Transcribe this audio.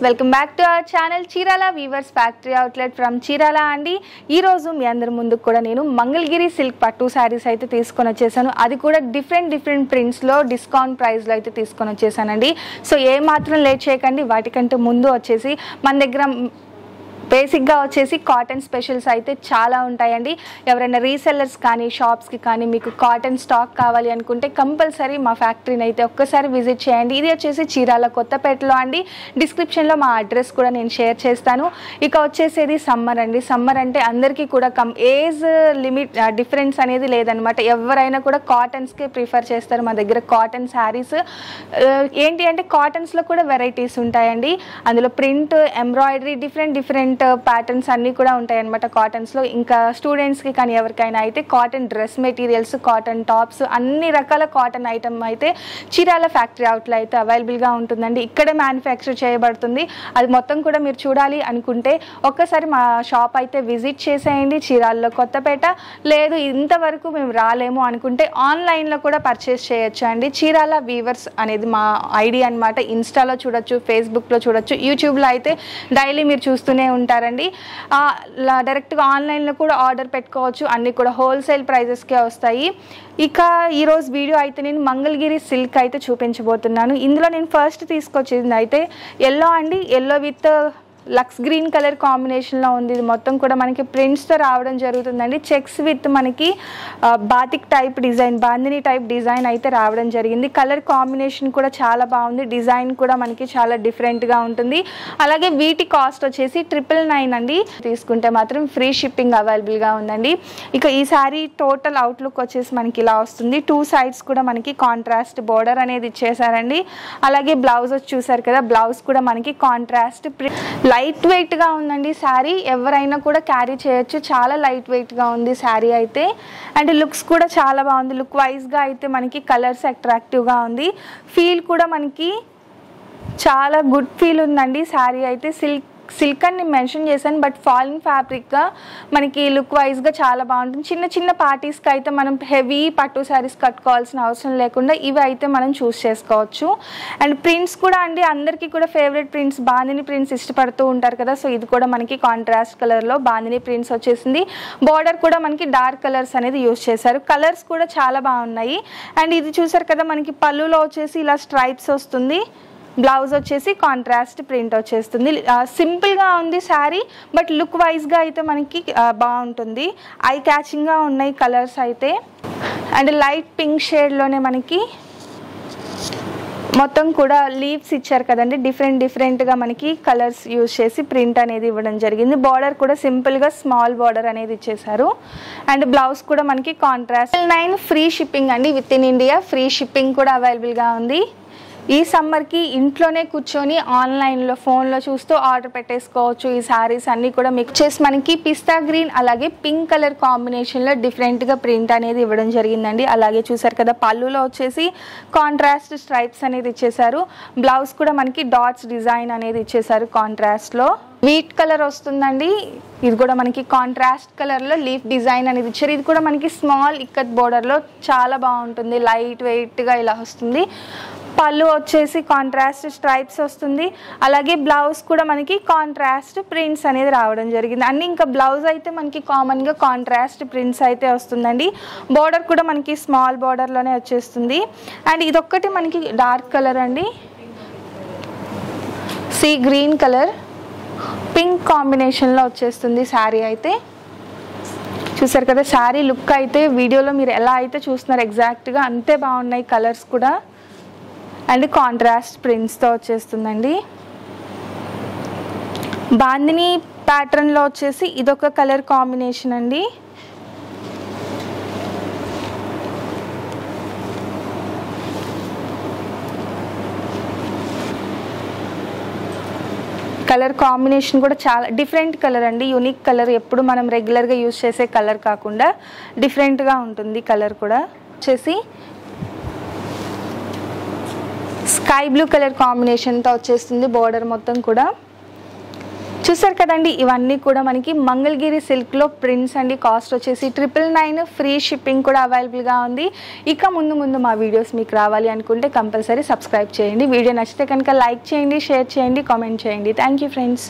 Welcome back to our channel Chirala weavers factory outlet from Chirala అండి. ఈ రోజు మీ అందరి ముందుకు కూడా నేను మంగళగిరి సిల్క్ పట్టు శారీస్ అయితే తీసుకొని వచ్చేసాను. అది కూడా డిఫరెంట్ ప్రింట్స్లో డిస్కౌంట్ ప్రైస్లో అయితే తీసుకొని వచ్చేసానండి. సో ఏ మాత్రం లేట్ చేయకండి. వాటికంటే ముందు వచ్చేసి మన దగ్గర బేసిక్గా వచ్చేసి కాటన్ స్పెషల్స్ అయితే చాలా ఉంటాయండి. ఎవరైనా రీసెల్లర్స్ కానీ షాప్స్కి కానీ మీకు కాటన్ స్టాక్ కావాలి అనుకుంటే కంపల్సరీ మా ఫ్యాక్టరీని అయితే ఒక్కసారి విజిట్ చేయండి. ఇది వచ్చేసి చీరాల కొత్తపేటలో అండి. డిస్క్రిప్షన్లో మా అడ్రస్ కూడా నేను షేర్ చేస్తాను. ఇక వచ్చేసేది సమ్మర్ అండి. సమ్మర్ అంటే అందరికీ కూడా ఏజ్ లిమిట్ డిఫరెన్స్ అనేది లేదనమాట. ఎవరైనా కూడా కాటన్స్కే ప్రిఫర్ చేస్తారు. మా దగ్గర కాటన్ శారీస్ ఏంటి అంటే కాటన్స్లో కూడా వెరైటీస్ ఉంటాయండి. అందులో ప్రింట్, ఎంబ్రాయిడరీ, డిఫరెంట్ ప్యాటర్న్స్ అన్నీ కూడా ఉంటాయి అన్నమాట కాటన్స్లో. ఇంకా స్టూడెంట్స్కి కానీ ఎవరికైనా అయితే cotton dress materials, cotton tops, అన్ని రకాల కాటన్ ఐటమ్ అయితే చీరాల ఫ్యాక్టరీ అవుట్లో అయితే అవైలబుల్గా ఉంటుందండి. ఇక్కడే మ్యానుఫ్యాక్చర్ చేయబడుతుంది. అది మొత్తం కూడా మీరు చూడాలి అనుకుంటే ఒక్కసారి మా షాప్ అయితే విజిట్ చేసేయండి. చీరాలలో కొత్తపేట. లేదు ఇంతవరకు మేము రాలేము అనుకుంటే ఆన్లైన్లో కూడా పర్చేస్ చేయొచ్చు అండి. చీరాల వీవర్స్ అనేది మా ఐడి అనమాట. ఇన్స్టాలో చూడొచ్చు, ఫేస్బుక్లో చూడొచ్చు, యూట్యూబ్లో అయితే డైలీ మీరు చూస్తూనే ఉంటారండి. డైరెక్ట్గా ఆన్లైన్లో కూడా ఆర్డర్ పెట్టుకోవచ్చు. అన్నీ కూడా హోల్సేల్ ప్రైజెస్కే వస్తాయి. ఇక ఈరోజు వీడియో అయితే నేను మంగళగిరి సిల్క్ అయితే చూపించబోతున్నాను. ఇందులో నేను ఫస్ట్ తీసుకొచ్చింది అయితే ఎల్లో అండి. Yellow with lux green colour కాంబినేషన్లో ఉంది. ఇది మొత్తం కూడా మనకి ప్రింట్స్తో రావడం జరుగుతుందండి. చెక్స్ విత్ మనకి batik type design, bandhani type design అయితే రావడం జరిగింది. కలర్ కాంబినేషన్ కూడా చాలా బాగుంది. డిజైన్ కూడా మనకి చాలా డిఫరెంట్గా ఉంటుంది. అలాగే వీటి కాస్ట్ వచ్చేసి 999 అండి. తీసుకుంటే మాత్రం ఫ్రీ షిప్పింగ్ అవైలబుల్గా ఉందండి. ఇక ఈ శారీ టోటల్ అవుట్లుక్ వచ్చేసి మనకి ఇలా వస్తుంది. 2 సైడ్స్ కూడా మనకి కాంట్రాస్ట్ బోర్డర్ అనేది ఇచ్చేసారండి. అలాగే బ్లౌజ్ వచ్చి చూసారు కదా, బ్లౌజ్ కూడా మనకి కాంట్రాస్ట్ లైట్ వెయిట్గా ఉందండి శారీ. ఎవరైనా కూడా క్యారీ చేయొచ్చు. చాలా లైట్ వెయిట్గా ఉంది శారీ అయితే. అండ్ లుక్స్ కూడా చాలా బాగుంది. లుక్ వైజ్గా అయితే మనకి కలర్స్ అట్రాక్టివ్గా ఉంది. ఫీల్ కూడా మనకి చాలా గుడ్ ఫీల్ ఉందండి శారీ అయితే. సిల్క్ అని నేను మెన్షన్ చేశాను, బట్ ఫాలింగ్ ఫ్యాబ్రిక్గా మనకి లుక్ వైజ్గా చాలా బాగుంటుంది. చిన్న పార్టీస్కి అయితే మనం హెవీ పట్టు శారీస్ కట్టుకోవాల్సిన అవసరం లేకుండా ఇవి అయితే మనం చూస్ చేసుకోవచ్చు. అండ్ ప్రింట్స్ కూడా అండి అందరికీ కూడా ఫేవరెట్ ప్రింట్స్, బాందిని ప్రింట్స్ ఇష్టపడుతూ ఉంటారు కదా. సో ఇది కూడా మనకి కాంట్రాస్ట్ కలర్లో బాందిని ప్రింట్స్ వచ్చేసింది. బార్డర్ కూడా మనకి డార్క్ కలర్స్ అనేది యూజ్ చేశారు. కలర్స్ కూడా చాలా బాగున్నాయి. అండ్ ఇది చూసారు కదా, మనకి పళ్ళులో వచ్చేసి ఇలా స్ట్రైప్స్ వస్తుంది. బ్లౌజ్ వచ్చేసి కాంట్రాస్ట్ ప్రింట్ వచ్చేస్తుంది. సింపుల్గా ఉంది శారీ, బట్ లుక్ వైజ్గా అయితే మనకి బాగుంటుంది. ఐ క్యాచింగ్గా ఉన్నాయి కలర్స్ అయితే. అండ్ లైట్ పింక్ షేడ్లోనే మనకి మొత్తం కూడా లీవ్స్ ఇచ్చారు కదండి. డిఫరెంట్గా మనకి కలర్స్ యూజ్ చేసి ప్రింట్ అనేది ఇవ్వడం జరిగింది. బార్డర్ కూడా సింపుల్గా స్మాల్ బార్డర్ అనేది ఇచ్చేసారు. అండ్ బ్లౌజ్ కూడా మనకి కాంట్రాస్ట్. 9 ఫ్రీ షిప్పింగ్ అండి. With in India free shipping కూడా అవైలబుల్గా ఉంది. ఈ సమ్మర్కి ఇంట్లోనే కూర్చొని ఆన్లైన్లో ఫోన్లో చూస్తూ ఆర్డర్ పెట్టేసుకోవచ్చు. ఈ శారీస్ అన్నీ కూడా మీకు చేసి మనకి పిస్తా గ్రీన్ అలాగే పింక్ కలర్ కాంబినేషన్లో డిఫరెంట్గా ప్రింట్ అనేది ఇవ్వడం జరిగిందండి. అలాగే చూసారు కదా, పళ్ళులో వచ్చేసి కాంట్రాస్ట్ స్ట్రైప్స్ అనేది ఇచ్చేసారు. బ్లౌజ్ కూడా మనకి డాట్స్ డిజైన్ అనేది ఇచ్చేసారు కాంట్రాస్ట్లో. వీట్ కలర్ వస్తుందండి. ఇది కూడా మనకి కాంట్రాస్ట్ కలర్లో లీఫ్ డిజైన్ అనేది ఇచ్చారు. ఇది కూడా మనకి స్మాల్ ఇక్కత్ బోర్డర్లో చాలా బాగుంటుంది. లైట్ వెయిట్గా ఇలా వస్తుంది. పళ్ళు వచ్చేసి కాంట్రాస్ట్ స్ట్రైప్స్ వస్తుంది. అలాగే బ్లౌజ్ కూడా మనకి కాంట్రాస్ట్ ప్రింట్స్ అనేది రావడం జరిగింది. అన్ని ఇంకా బ్లౌజ్ అయితే మనకి కామన్గా కాంట్రాస్ట్ ప్రింట్స్ అయితే వస్తుందండి. బార్డర్ కూడా మనకి స్మాల్ బార్డర్లోనే వచ్చేస్తుంది. అండ్ ఇదొక్కటి మనకి డార్క్ కలర్ అండి. సీ గ్రీన్ కలర్ పింక్ కాంబినేషన్లో వచ్చేస్తుంది శారీ అయితే. చూసారు కదా, శారీ లుక్ అయితే వీడియోలో మీరు ఎలా అయితే చూస్తున్నారు ఎగ్జాక్ట్గా అంతే బాగున్నాయి కలర్స్ కూడా. అండ్ కాంట్రాస్ట్ ప్రింట్స్తో వచ్చేస్తుందండి. బాందిని ప్యాటర్న్లో వచ్చేసి ఇదొక కలర్ కాంబినేషన్ అండి. కలర్ కాంబినేషన్ కూడా చాలా డిఫరెంట్ కలర్ అండి. Unique colour. ఎప్పుడు మనం రెగ్యులర్గా యూజ్ చేసే కలర్ కాకుండా డిఫరెంట్గా ఉంటుంది కలర్ కూడా. వచ్చేసి స్కై బ్లూ కలర్ కాంబినేషన్తో వచ్చేస్తుంది. బోర్డర్ మొత్తం కూడా చూసారు కదండి, ఇవన్నీ కూడా మనకి మంగళగిరి సిల్క్లో ప్రింట్స్ అండి. కాస్ట్ వచ్చేసి 999, ఫ్రీ షిప్పింగ్ కూడా అవైలబుల్గా ఉంది. ఇక ముందు మా వీడియోస్ మీకు రావాలి అనుకుంటే కంపల్సరీ సబ్స్క్రైబ్ చేయండి. వీడియో నచ్చితే కనుక లైక్ చేయండి, షేర్ చేయండి, కామెంట్ చేయండి. Thank you friends.